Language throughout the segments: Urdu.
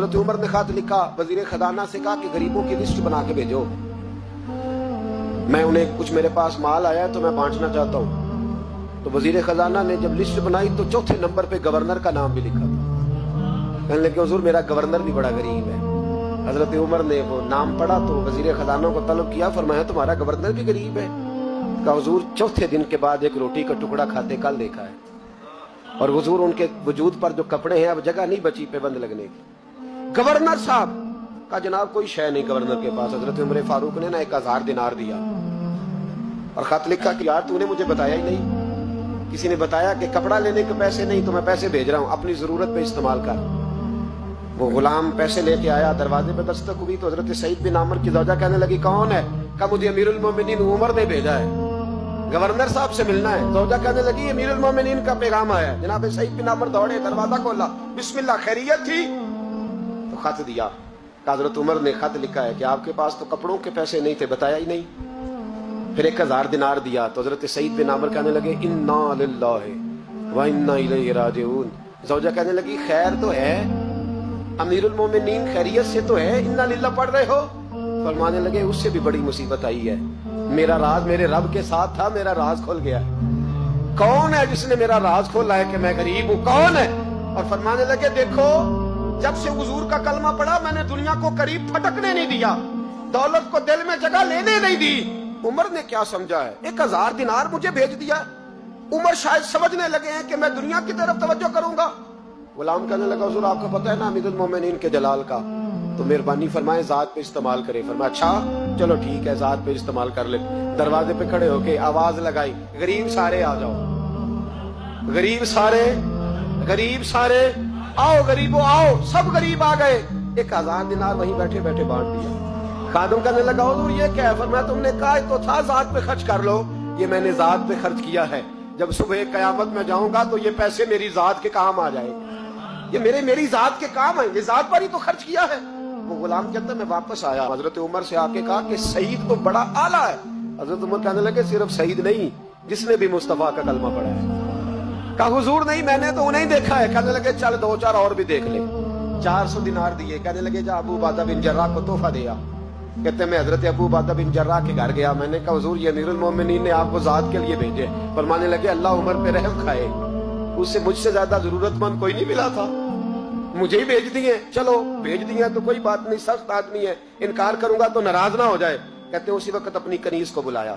حضرت عمر نے خط لکھا، وزیر خزانہ سے کہا کہ غریبوں کی لسٹ بنا کے بھیجو، میں انہیں کچھ میرے پاس مال آیا ہے تو میں بانٹنا چاہتا ہوں۔ تو وزیر خزانہ نے جب لسٹ بنائی تو چوتھے نمبر پہ گورنر کا نام بھی لکھا تھا۔ کہنے لگے حضور میرا گورنر بھی بڑا غریب ہے۔ حضرت عمر نے وہ نام پڑھا تو وزیر خزانہ کو طلب کیا، فرمایا تمہارا گورنر بھی غریب ہے؟ کہا حضور چوتھے دن کے بعد ایک روٹی کا ٹکڑا کھاتے کل دیکھا ہے، اور حضور ان کے وجود پر جو کپڑے ہیں اب جگہ نہیں بچی پیبند لگنے کی۔ گورنر صاحب کہا جناب کوئی شے نہیں گورنر کے پاس۔ حضرت عمر فاروق نے 1000 دینار دیا اور خط لکھا کہ یار تو نے مجھے بتایا ہی نہیں، کسی نے بتایا کہ کپڑا لینے کے پیسے نہیں تو میں پیسے بھیج رہا ہوں، اپنی ضرورت پہ استعمال کر۔ وہ غلام پیسے لے کے آیا، دروازے پہ دستک ہوئی تو حضرت سعید بن عامر کی زوجہ کہنے لگی کون ہے؟ کہا مجھے امیر المومنین عمر نے بھیجا ہے، گورنر صاحب سے ملنا ہے۔ زوجہ کہنے لگی امیر المومنین کا پیغام آیا ہے۔ جناب سعید بن عامر دوڑے، دروازہ کھولا، بسم اللہ، خیریت تھی؟ تو خط دیا۔ حضرت عمر نے خط لکھا ہے کہ آپ کے پاس تو کپڑوں کے پیسے نہیں تھے، بتایا ہی نہیں۔ پھر 1000 دینار دیا تو حضرت سعید بن عامر کہنے لگے انا للہ و انا الیہ راجعون۔ زوجہ کہنے لگی خیر تو ہے، امیر المومنین خیریت سے تو ہے، انا للہ پڑھ رہے ہو؟ فرمانے لگے اس سے بھی بڑی مصیبت آئی ہے، میرا راز میرے رب کے ساتھ تھا، میرا راز کھل گیا۔ کون ہے جس نے میرا راز کھولا ہے کہ میں غریب ہوں؟ کون ہے؟ اور فرمانے لگے دیکھو جب سے حضور کا کلمہ پڑھا میں نے دنیا کو قریب پھٹکنے نہیں دیا، دولت کو دل میں جگہ لینے نہیں دی۔ عمر نے کیا سمجھا ہے؟ 1000 دینار مجھے بھیج دیا۔ عمر شاید سمجھنے لگے ہیں کہ میں دنیا کی طرف توجہ کروں گا۔ غلام کہنے لگا حضور آپ کو پتہ ہے نا امیر المومنین کے جلال کا، تو مہربانی فرمائیں ذات پہ استعمال کرے۔ فرمایا اچھا چلو ٹھیک ہے ذات پہ استعمال کر لے۔ دروازے پہ کھڑے ہو کے آواز لگائی غریب سارے آ جاؤ، غریب سارے، غریب سارے آؤ، غریبوں آؤ۔ سب غریب آ گئے، 1000 دینار وہیں بیٹھے بیٹھے بانٹ دیا۔ خادم کہنے لگا حضور یہ کیا ہے؟ فرمایا تم نے کہا تو تھا ذات پہ خرچ کر لو، یہ میں نے ذات پہ خرچ کیا ہے، جب صبح قیامت میں جاؤں گا تو یہ پیسے میری ذات کے کام آ جائیں گے، یہ میری ذات کے کام آئیں گے، ذات پر ہی تو خرچ کیا ہے۔ وہ غلام کہتا ہے میں واپس آیا، حضرت عمر سے آ کے کہا کہ سعید تو بڑا اعلیٰ ہے۔ حضرت عمر کہنے لگے صرف سعید نہیں، جس نے بھی مصطفیٰ کا کلمہ پڑھا ہے۔ کہا حضور نہیں میں نے تو انہیں دیکھا ہے۔ کہنے لگے چل 2-4 اور بھی دیکھ لے۔ 400 دینار دیے۔ کہنے لگے جا ابو عبیدہ بن جراح کو تحفہ دیا۔ کہتے میں حضرت ابو عبیدہ بن جراح کے گھر گیا، میں نے کہا حضور یہ امیر المومنین نے آپ کو ذات کے لیے بھیجے۔ فرمانے لگے اللہ عمر پہ رحم کھائے، اس سے مجھ سے زیادہ ضرورت مند کوئی نہیں ملا تھا، مجھے ہی بھیج دیے، چلو بھیج دیے تو کوئی بات نہیں، سخت آدمی ہے، انکار کروں گا تو ناراض نہ ہو جائے۔ کہتے اسی وقت اپنی کنیز کو بلایا،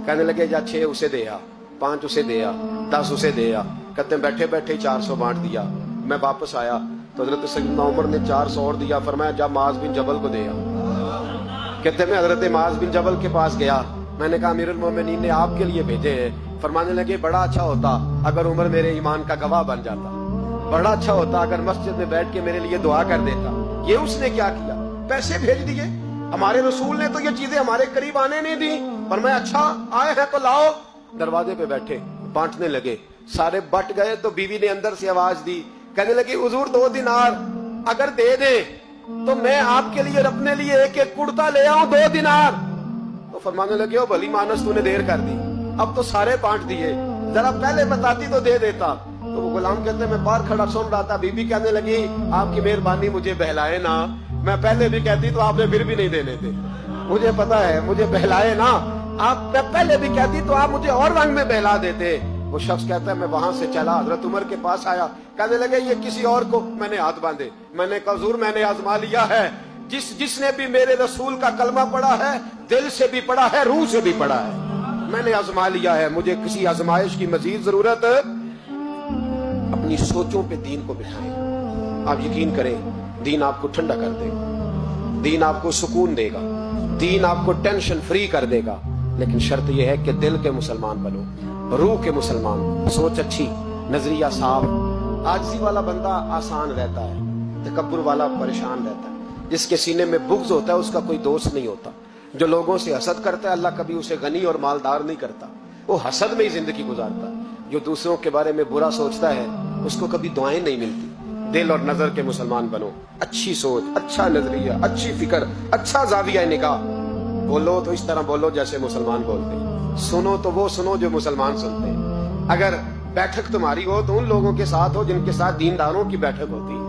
کہنے لگے جا 6 اسے دے آ، 5 اسے دے آ، 10 اسے دے آ۔ کہتے ہیں بیٹھے بیٹھے 400 بانٹ دیا۔ میں واپس آیا تو حضرت سیدنا عمر نے 400 اور دیا۔ فرمایا جا معاذ بن جبل کو دے آ۔ کہتے ہیں میں حضرت معاذ بن جبل کے پاس گیا، میں نے کہا امیر المومنین نے آپ کے لیے بھیجے ہیں۔ فرمانے لگے بڑا اچھا ہوتا اگر عمر میرے ایمان کا گواہ بن جاتا، بڑا اچھا ہوتا اگر مسجد میں بیٹھ کے میرے لیے دعا کر دیتا۔ یہ اس نے کیا کیا؟ پیسے بھیج دیے۔ ہمارے رسول نے تو یہ چیزیں ہمارے قریب آنے نہیں دی۔ فرمایا اچھا آئے ہیں تو لاؤ۔ دروازے پہ بیٹھے بانٹنے لگے، سارے بٹ گئے تو بیوی نے اندر سے آواز دی، کہنے لگی حضور 2 دینار اگر دے دیں تو میں آپ کے لیے اپنے لیے ایک کرتا لے آؤں 2 دینار۔ تو فرمانے لگے او بھلی مانس تو نے دیر کر دی، اب تو سارے بانٹ دیے، ذرا پہلے بتاتی تو دے دیتا۔ تو وہ غلام کہتے ہیں میں باہر کھڑا سن رہا تھا، بی بی کہنے لگی آپ کی مہربانی مجھے بہلائے نا، میں پہلے بھی کہتی تو آپ نے پھر بھی نہیں دینے تھے، مجھے پتا ہے مجھے بہلائے نا، آپ پہلے بھی کہتی تو آپ مجھے اور رنگ میں بہلا دیتے۔ وہ شخص کہتا ہے میں وہاں سے چلا حضرت عمر کے پاس آیا، کہنے لگے یہ کسی اور کو، میں نے ہاتھ باندھے، میں نے کہا حضور میں نے آزما لیا ہے، جس نے بھی میرے رسول کا کلمہ پڑھا ہے دل سے بھی پڑھا ہے روح سے بھی پڑھا ہے، میں نے آزما لیا ہے، مجھے کسی آزمائش کی مزید ضرورت۔ اپنی سوچوں پہ دین کو بٹھائیں، آپ یقین کریں دین آپ کو ٹھنڈا کر دے گا، دین آپ کو سکون دے گا، دین آپ کو ٹینشن فری کر دے گا، لیکن شرط یہ ہے کہ دل کے مسلمان بنو، روح کے مسلمان، سوچ اچھی، نظریہ صاف۔ عاجزی والا بندہ آسان رہتا ہے، تکبر والا پریشان رہتا ہے، جس کے سینے میں بغض ہوتا ہے اس کا کوئی دوست نہیں ہوتا، جو لوگوں سے حسد کرتا ہے اللہ کبھی اسے غنی اور مالدار نہیں کرتا، وہ حسد میں ہی زندگی گزارتا ہے، جو دوسروں کے بارے میں برا سوچتا ہے اس کو کبھی دعائیں نہیں ملتی۔ دل اور نظر کے مسلمان بنو، اچھی سوچ، اچھا نظریہ، اچھی فکر، اچھا زاویہ نگاہ، بولو تو اس طرح بولو جیسے مسلمان بولتے ہیں، سنو تو وہ سنو جو مسلمان سنتے ہیں، اگر بیٹھک تمہاری ہو تو ان لوگوں کے ساتھ ہو جن کے ساتھ دینداروں کی بیٹھک ہوتی ہے۔